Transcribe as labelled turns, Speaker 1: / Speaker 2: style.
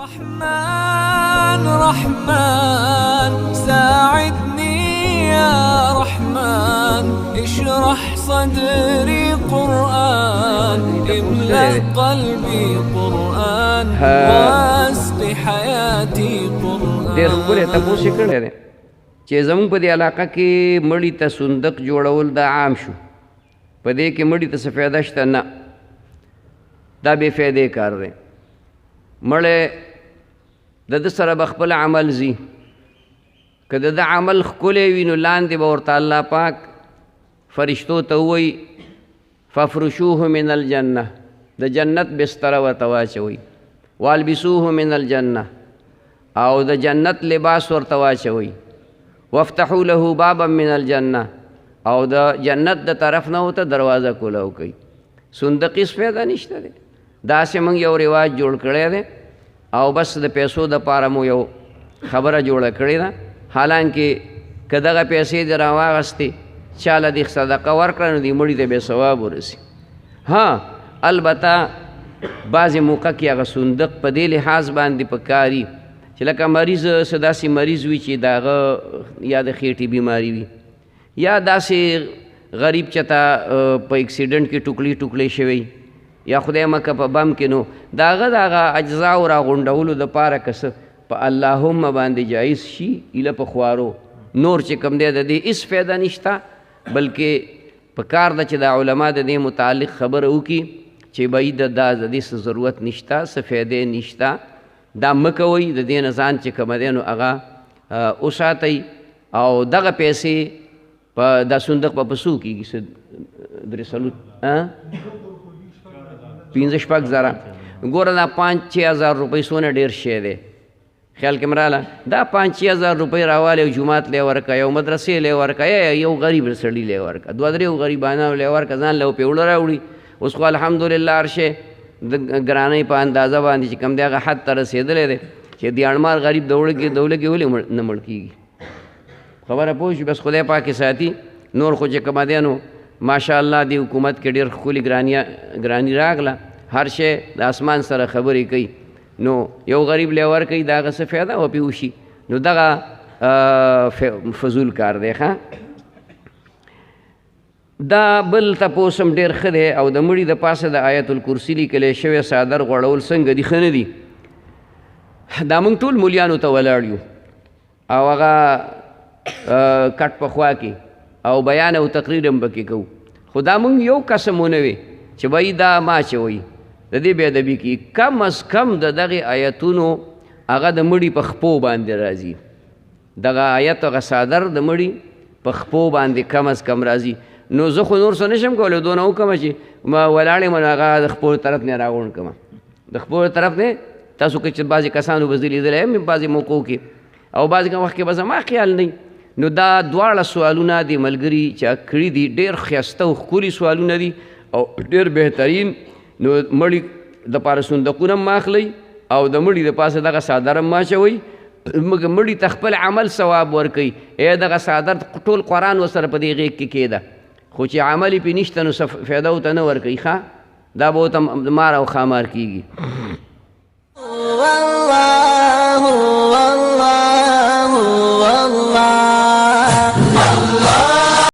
Speaker 1: رحمن رحمن ساعدني يا رحمن اشرح صدري قرآن املأ قلبي قرآن واسق حياتي قرآن.
Speaker 2: ډېر ښکلی تپوس یې کړی دی چې زموږ په دې علاقه کې مړي ته صندوق جوړول دا عام شو. په دې کې مړي ته څه فایده شته؟ نه، دا بې فایدې کار دی. مړی د ده سره به خپل عمل ځي، که د ده عمل ښکلی وي نو لاندې به ورته الله پاک فرشتو ته ووایي فافرشوه من الجنه، د جنت بستره ورته واچوئ، والبسوه من الجنه، او د جنت لباس ورته واچوئ، وافتحوا له بابا من الجنه، او د جنت د طرف نه ورته دروازه کولاو کوي. صندوق هېڅ فایده نشته دی. داسې موږ یو رواج جوړ کړی دی او بس د پیسو دپاره مو یو خبره جوړه کړې ده. حالانکه که دغه پیسې دې راواغستې چاله دې صدقه ورکړه نو دې مړي ته بې ثواب ورسي. ها البته بعضې موقع کې هغه صندوق په دې لحاظ باندې پکاري چې لکه مریض څه داسې مریض وي چې د هغه یا د خېټې بیماري وي یا داسې غریب چېته په اکسیډنټ کې ټوکلي ټوکلي شوی یا خدای مکه په بم کې، نو د هغه اجزاو را غونډولو دپاره که څه په اللهم باندې جایز شي ایله په خوارو، نور چې کوم دی د دې هېڅ فایده نشته. بلکې په کار ده چې د علما د دې متعلق خبره وکړي چې بهی د دې څه ضرورت نشته، څه فایدې نشته، دا مه کوئ. د دې نه ځان چې کومه دی نو هغه وساتئ. او دغه پیسې په دا صندوق په څو کېږي؟ څه درې څلور 5-6 زره. ګوره دا 5-6 هزار روپۍ څونه ډېر شی دی. خیال کې مراله دا 5-6 هزار روپۍ راواله یو جومات لی ورکه، یو مدرسې لی ورکه، یا یو غریب سړي لی ورکه، 2-3 غریبانو لی ورکه، ځان له په وړه راوړي. اوس خو الحمدلله هر شی د ګرانۍ په اندازه باندې چې کوم دی هغه حد ته رسېدلی دی چې دیانمار غریب دوله کې ولې نه مړ کېږي. خبره پوه شو؟ بس خدای پاک ساتي. نور خو چې کومه دی نو ماشاءالله دی حکومت کې ډېر ښکلې ګراني راغله، هر شی د اسمان سره خبرې کوي. نو یو غریب لی ورکوي د هغه څه فایده و پې وشي، نو دغه فضول کار دی. ښه دا بل تپوس هم ډېر ښه دی. او د مړي د پاسه د آیت الکرسي لیکلی شوی څادر غوړول څنګه دي؟ ښه نه دي. دا موږ ټول مولیانو ته ولاړ یو او هغه کټ په خوا کې او بیان او تقریر هم پکې کوو، خو دا موږ یو قسم ونه وي چې بهی دا ما اچوئ د دې بې ادبي کې. کم از کم د دغې آیتونو هغه د مړي په خپو باندې راځي. دغه آیت هغه څادر د مړي په خپو باندې کم از کم راځي. نو زه خو نور څه نشم کولی، دونه وکړمه چې ما ولاړ یم هغه د خپو طرف نه راغونډ کړمه. د خپو طرف نه تاسو که چې بعضې کسانو به زه لیدلی یم بعضې موقعو کې او بعضې وخت کې به زما خیال نه. نو دا دواړه سوالونه د ملګري چې کړي دي ډېر ښایسته او ښکلي سوالونه دي او ډېر بهترین. نو مړي دپاره صندوقونه هم اخلئ او د مړي د پاسه دغه څادر هم واچوئ، مړي ته خپل عمل ثواب ورکوئ. دغه څادر ټول قرآن ورسره په دې غېږ کې کېده، خو چې عمل یې پې نشته نو څه فایده ورته نه ورکوي. ښه دا به ورته مار او ښامار کېږي.